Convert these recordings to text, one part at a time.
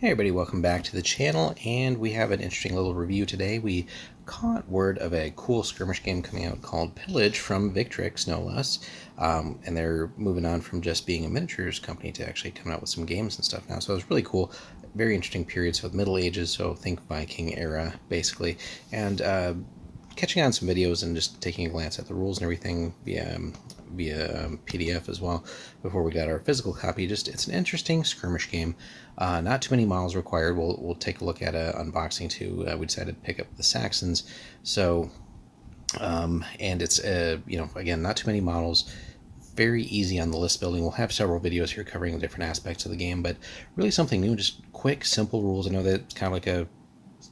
Hey everybody, welcome back to the channel, and we have an interesting little review today. We caught word of a cool skirmish game coming out called Pillage from Victrix, no less, and they're moving on from just being a miniatures company to actually coming out with some games and stuff now, so it's really cool. Very interesting period, so the Middle Ages, so think Viking era, basically, and catching on some videos and just taking a glance at the rules and everything via PDF as well before we got our physical copy. It's an interesting skirmish game. Not too many models required. We'll take a look at an unboxing too. We decided to pick up the Saxons, so and it's again, not too many models. Very easy on the list building. We'll have several videos here covering the different aspects of the game, but really something new, just quick, simple rules. I know that it's kind of like a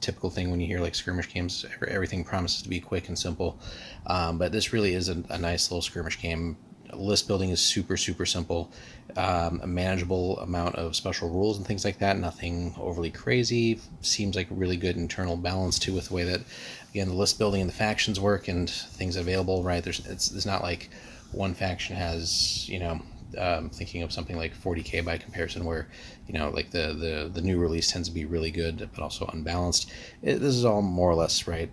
typical thing when you hear like skirmish games, everything promises to be quick and simple, but this really is a nice little skirmish game. List building is super simple, a manageable amount of special rules and things like that, nothing overly crazy. Seems like a really good internal balance too, with the way that, again, the list building and the factions work and things available, right? There's not like one faction has, thinking of something like 40k by comparison, where like the new release tends to be really good but also unbalanced. This is all more or less, right,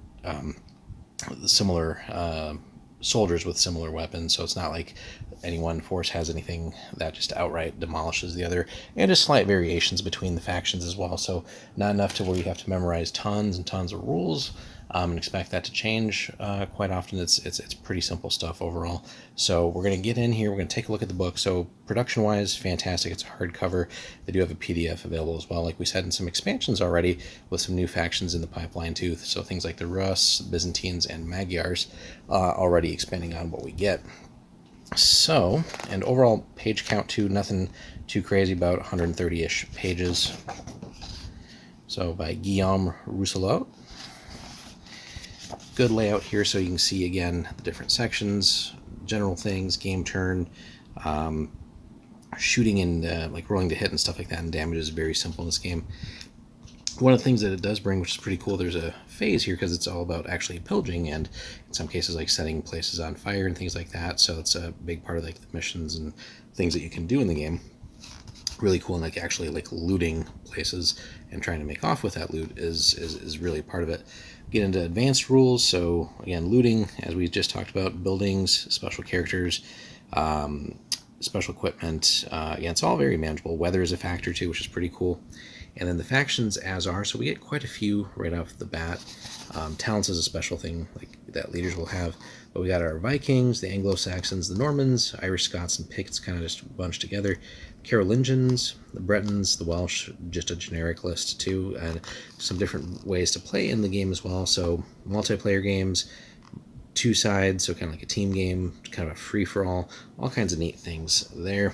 similar soldiers with similar weapons, so it's not like any one force has anything that just outright demolishes the other, and just slight variations between the factions as well, so not enough to where you have to memorize tons and tons of rules and expect that to change quite often. It's pretty simple stuff overall. So we're going to get in here, we're going to take a look at the book. So production wise, fantastic. It's a hardcover. They do have a PDF available as well, like we said, and some expansions already with some new factions in the pipeline too, so things like the Rus, Byzantines, and Magyars, already expanding on what we get. So, and overall page count too, nothing too crazy, about 130-ish pages. So by Guillaume Rousselot. Good layout here, so you can see again the different sections, general things, game turn, shooting and like rolling to hit and stuff like that, and damage is very simple in this game. One of the things that it does bring, which is pretty cool, there's a phase here because it's all about actually pillaging and in some cases like setting places on fire and things like that, so it's a big part of like the missions and things that you can do in the game. Really cool, and like actually like looting places and trying to make off with that loot is really part of it. Get into advanced rules, so again, looting, as we just talked about, buildings, special characters, special equipment. Again, it's all very manageable. Weather is a factor too, which is pretty cool. And then the factions as are, so we get quite a few right off the bat. Talents is a special thing like that leaders will have, but we got our Vikings, the Anglo-Saxons, the Normans, Irish, Scots, and Picts kind of just bunched together. Carolingians, the Bretons, the Welsh, just a generic list too, and some different ways to play in the game as well. So multiplayer games, two sides, so kind of like a team game, kind of a free-for-all, all kinds of neat things there.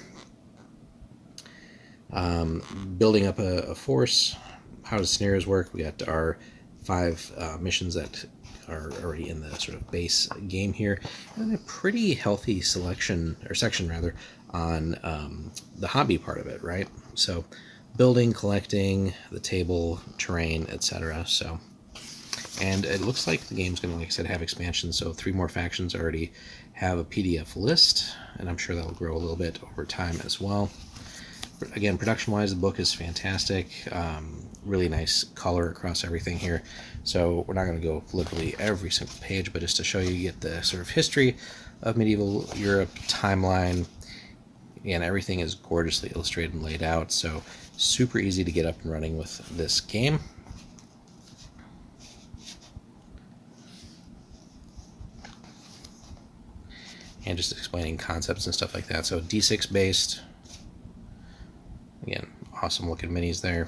Building up a force, how does scenarios work? We got our 5 missions that are already in the sort of base game here, and a pretty healthy selection, or section rather, on the hobby part of it, right? So building, collecting, the table, terrain, etc. So, and it looks like the game's going to, like I said, have expansions, so 3 more factions already have a PDF list, and I'm sure that'll grow a little bit over time as well. Again, production-wise, the book is fantastic. Really nice color across everything here. So we're not going to go literally every single page, but just to show you, you get the sort of history of medieval Europe timeline. Again, everything is gorgeously illustrated and laid out, so super easy to get up and running with this game. And just explaining concepts and stuff like that. So D6 based. Again, awesome looking minis there.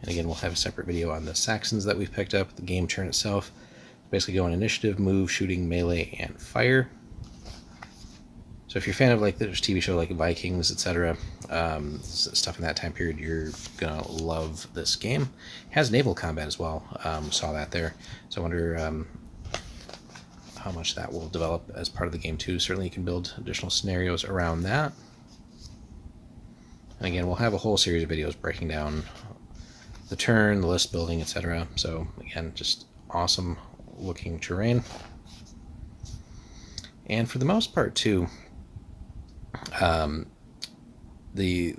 And again, we'll have a separate video on the Saxons that we've picked up. The game turn itself, basically go on initiative, move, shooting, melee, and fire. So if you're a fan of like the TV show like Vikings, etc., stuff in that time period, you're gonna love this game. It has naval combat as well. Saw that there. So I wonder how much that will develop as part of the game too. Certainly you can build additional scenarios around that. And again, we'll have a whole series of videos breaking down the turn, the list building, etc. So again, just awesome looking terrain. And for the most part too, the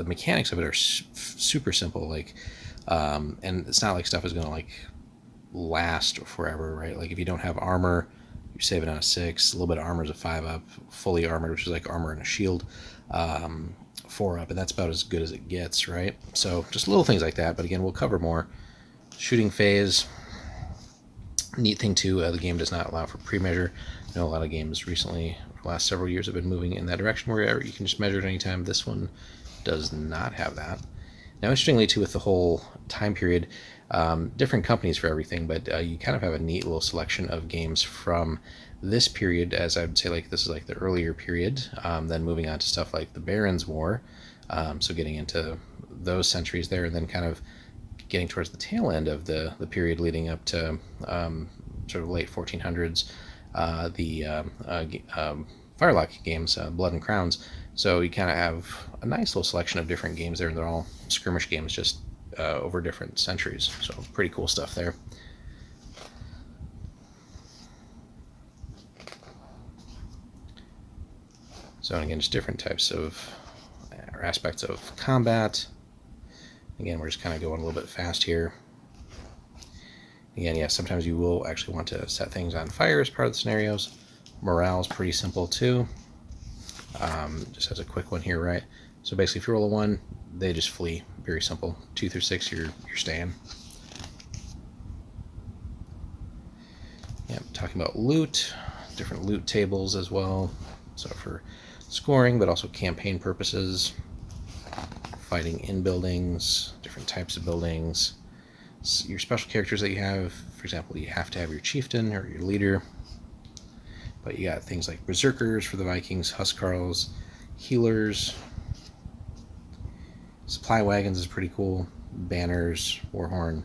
mechanics of it are super simple. Like, and it's not like stuff is gonna like last forever, right? Like if you don't have armor, you're saving on a 6. A little bit of armor is a 5 up. Fully armored, which is like armor and a shield, 4 up, and that's about as good as it gets, right? So just little things like that. But again, we'll cover more. Shooting phase. Neat thing too, the game does not allow for pre-measure. I know a lot of games recently, for the last several years, have been moving in that direction where you can just measure at any time. This one does not have that. Now, interestingly too, with the whole time period, different companies for everything, but you kind of have a neat little selection of games from this period, as I would say, like this is like the earlier period, then moving on to stuff like the Barons' War, so getting into those centuries there, and then kind of getting towards the tail end of the period leading up to sort of late 1400s, the Firelock games, Blood and Crowns. So you kind of have a nice little selection of different games there, and they're all skirmish games just over different centuries. So pretty cool stuff there. So again, just different types of or aspects of combat. Again, we're just kind of going a little bit fast here. Again, yeah, sometimes you will actually want to set things on fire as part of the scenarios. Morale is pretty simple too. Just as a quick one here, right? So basically, if you roll a 1, they just flee. Very simple. 2 through 6, you're staying. Yeah, talking about loot, different loot tables as well. So for scoring, but also campaign purposes. Fighting in buildings, different types of buildings. Your special characters that you have, for example, you have to have your chieftain or your leader. But you got things like berserkers for the Vikings, huscarls, healers. Supply wagons is pretty cool. Banners, warhorn.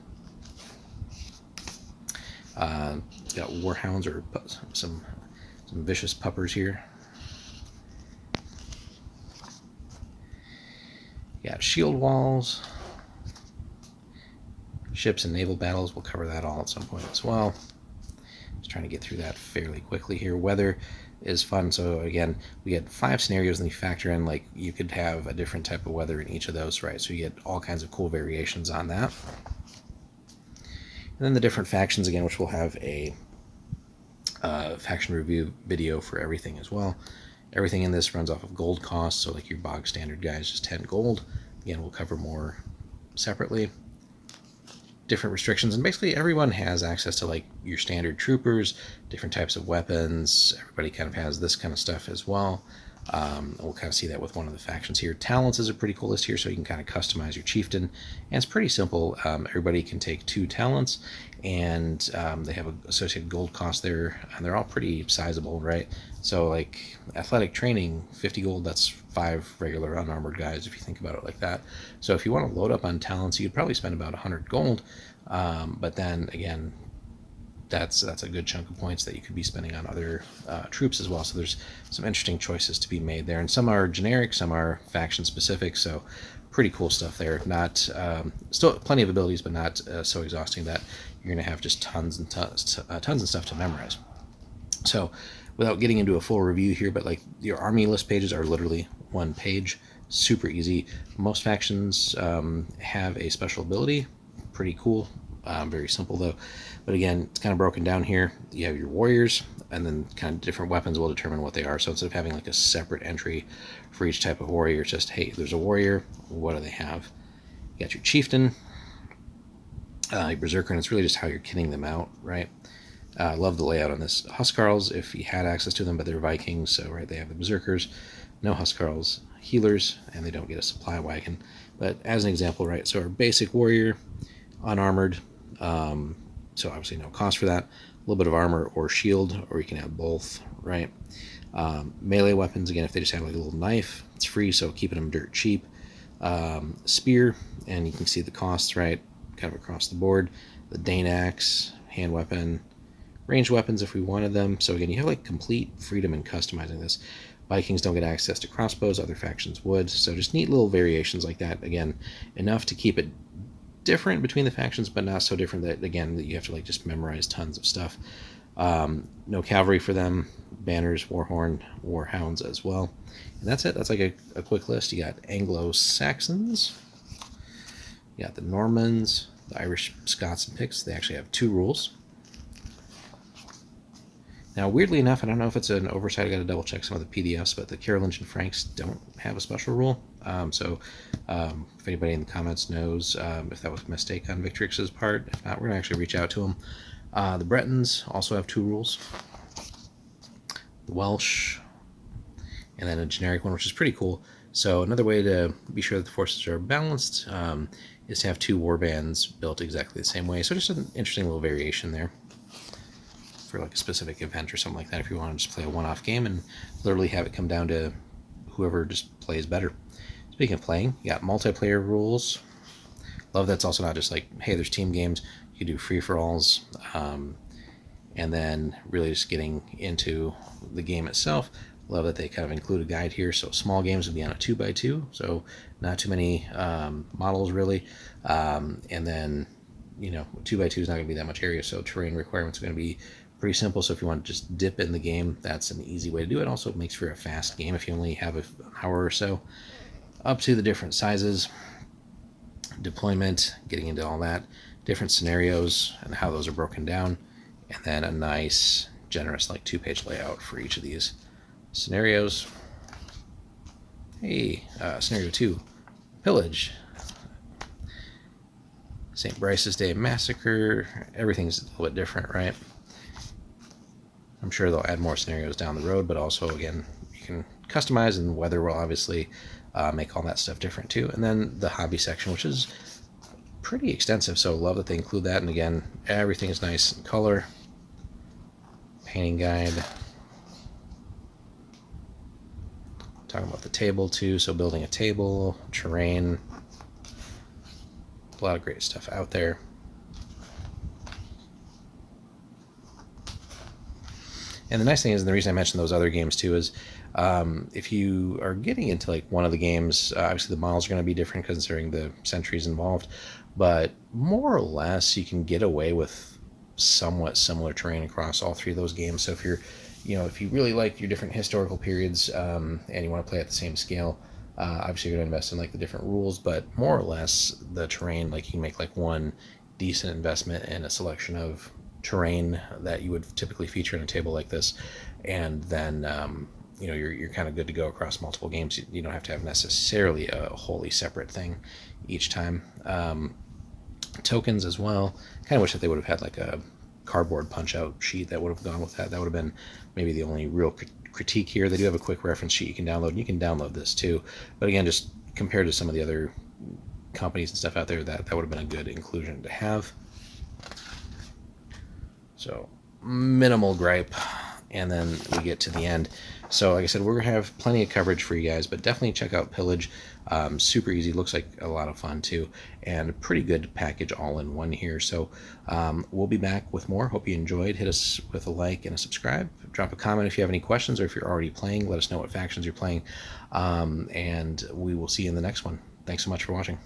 Got warhounds or some vicious puppers here. You got shield walls, ships and naval battles. We'll cover that all at some point as well. Just trying to get through that fairly quickly here. Weather is fun. So again, we get 5 scenarios, and you factor in like you could have a different type of weather in each of those, right? So you get all kinds of cool variations on that. And then the different factions again, which we'll have a faction review video for everything as well. Everything in this runs off of gold cost, so like your bog standard guys, just 10 gold. Again, we'll cover more separately. Different restrictions, and basically everyone has access to like your standard troopers, different types of weapons. Everybody kind of has this kind of stuff as well. We'll kind of see that with one of the factions here. Talents is a pretty cool list here, so you can kind of customize your chieftain, and it's pretty simple. Everybody can take 2 talents, and they have an associated gold cost there, and they're all pretty sizable, right? So like athletic training, 50 gold, that's 5 regular unarmored guys if you think about it like that. So if you want to load up on talents, you'd probably spend about 100 gold, but then again, that's a good chunk of points that you could be spending on other troops as well. So there's some interesting choices to be made there, and some are generic, some are faction specific. So pretty cool stuff there. Not still plenty of abilities, but not so exhausting that you're going to have just tons and tons of stuff to memorize. So without getting into a full review here, but like your army list pages are literally 1 page, super easy. Most factions have a special ability, pretty cool. Very simple though, but again, it's kind of broken down here. You have your warriors, and then kind of different weapons will determine what they are. So instead of having like a separate entry for each type of warrior, it's just, hey, there's a warrior, what do they have? You got your chieftain, your berserker, and it's really just how you're kitting them out, right? I love the layout on this. Huscarls, if you had access to them, but they're Vikings, so right, they have the berserkers, no Huscarls, healers, and they don't get a supply wagon. But as an example, right, so our basic warrior, unarmored, so obviously no cost for that. A little bit of armor or shield, or you can have both, right? Melee weapons, again, if they just have like a little knife, it's free, so keeping them dirt cheap. Spear, and you can see the costs, right, kind of across the board. The Dane axe, hand weapon, ranged weapons if we wanted them. So again, you have like complete freedom in customizing this. Vikings don't get access to crossbows, other factions would. So just neat little variations like that. Again, enough to keep it different between the factions, but not so different that, again, that you have to like just memorize tons of stuff. No cavalry for them. Banners, Warhorn, Warhounds as well. And that's it. That's like a quick list. You got Anglo-Saxons. You got the Normans, the Irish, Scots, and Picts. They actually have 2 rules. Now, weirdly enough, I don't know if it's an oversight. I got to double check some of the PDFs, but the Carolingian Franks don't have a special rule. If anybody in the comments knows if that was a mistake on Victrix's part, if not, we're going to actually reach out to them. The Bretons also have 2 rules. The Welsh, and then a generic one, which is pretty cool. So another way to be sure that the forces are balanced is to have 2 warbands built exactly the same way. So just an interesting little variation there for like a specific event or something like that, if you want to just play a one-off game and literally have it come down to whoever just plays better. Speaking of playing, you got multiplayer rules. Love that's also not just like, hey, there's team games. You can do free-for-alls, and then really just getting into the game itself. Love that they kind of include a guide here. So small games would be on a 2x2, so not too many models really. And then, 2x2 is not going to be that much area, so terrain requirements are going to be pretty simple. So if you want to just dip in the game, that's an easy way to do it. Also, it makes for a fast game if you only have an hour or so. Up to the different sizes, deployment, getting into all that, different scenarios and how those are broken down, and then a nice, generous, like 2-page layout for each of these scenarios. Hey, scenario 2, Pillage. St. Bryce's Day Massacre. Everything's a little bit different, right? I'm sure they'll add more scenarios down the road, but also, again, you can customize, and weather will obviously make all that stuff different too. And then the hobby section, which is pretty extensive, so love that they include that. And again, everything is nice in color. Painting guide. Talking about the table too, so building a table, terrain, a lot of great stuff out there. And the nice thing is, and the reason I mentioned those other games too, is if you are getting into like one of the games, obviously the models are going to be different considering the centuries involved, but more or less you can get away with somewhat similar terrain across all 3 of those games. So if you're, if you really like your different historical periods and you want to play at the same scale, obviously you're going to invest in like the different rules, but more or less the terrain, like you can make like one decent investment in a selection of terrain that you would typically feature in a table like this, and then you're kind of good to go across multiple games. You don't have to have necessarily a wholly separate thing each time. Tokens as well. Kind of wish that they would have had like a cardboard punch-out sheet that would have gone with that. That would have been maybe the only real critique here. They do have a quick reference sheet you can download, and you can download this too. But again, just compared to some of the other companies and stuff out there, that would have been a good inclusion to have. So minimal gripe, and then we get to the end. So like I said, we're going to have plenty of coverage for you guys, but definitely check out Pillage. Super easy, looks like a lot of fun too, and a pretty good package all in one here. So we'll be back with more. Hope you enjoyed. Hit us with a like and a subscribe. Drop a comment if you have any questions, or if you're already playing, let us know what factions you're playing, and we will see you in the next one. Thanks so much for watching.